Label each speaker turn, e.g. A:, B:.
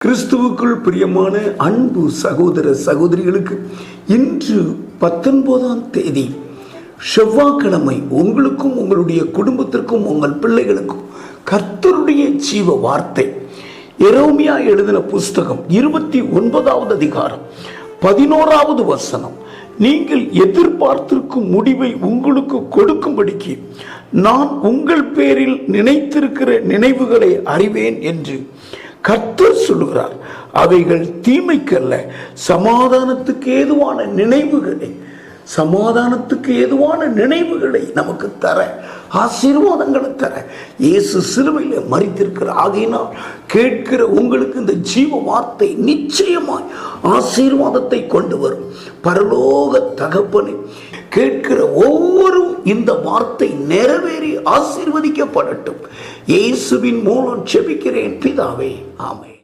A: கிறிஸ்துவுக்குள் பிரியமான அன்பு சகோதர சகோதரிகளுக்கு இன்று 19ஆம் தேதி செவ்வாய்க்கிழமை உங்களுக்கும் உங்களுடைய குடும்பத்திற்கும் உங்கள் பிள்ளைகளுக்கும் கர்த்தருடைய ஜீவ வார்த்தை எரேமியா எழுதின புஸ்தகம் 29வது அதிகாரம் 11வது வசனம். நீங்கள் எதிர்பார்த்திருக்கும் முடிவை உங்களுக்கு கொடுக்கும்படிக்கு நான் உங்கள் பேரில் நினைத்திருக்கிற நினைவுகளை அறிவேன் என்று கர்த்தர் சொல்லுகிறார். அவைகள் தீமைக்கல்ல, சமாதானத்துக்கு ஏதுவான நினைவுகளை நமக்கு தர, ஆசீர்வாதங்களை தர இயேசு சிலுவையில் மரித்திருக்கிறார். ஆகையினால் கேட்கிற உங்களுக்கு இந்த ஜீவ வார்த்தை நிச்சயமாய் ஆசீர்வாதத்தை கொண்டு வரும். பரலோக தகப்பனே, கேட்கிற ஒவ்வொரு இந்த வார்த்தை நிறைவேறி ஆசீர்வதிக்கப்படட்டும். இயேசுவின் மூலம் ஜெபிக்கிறேன் பிதாவே, ஆமென்.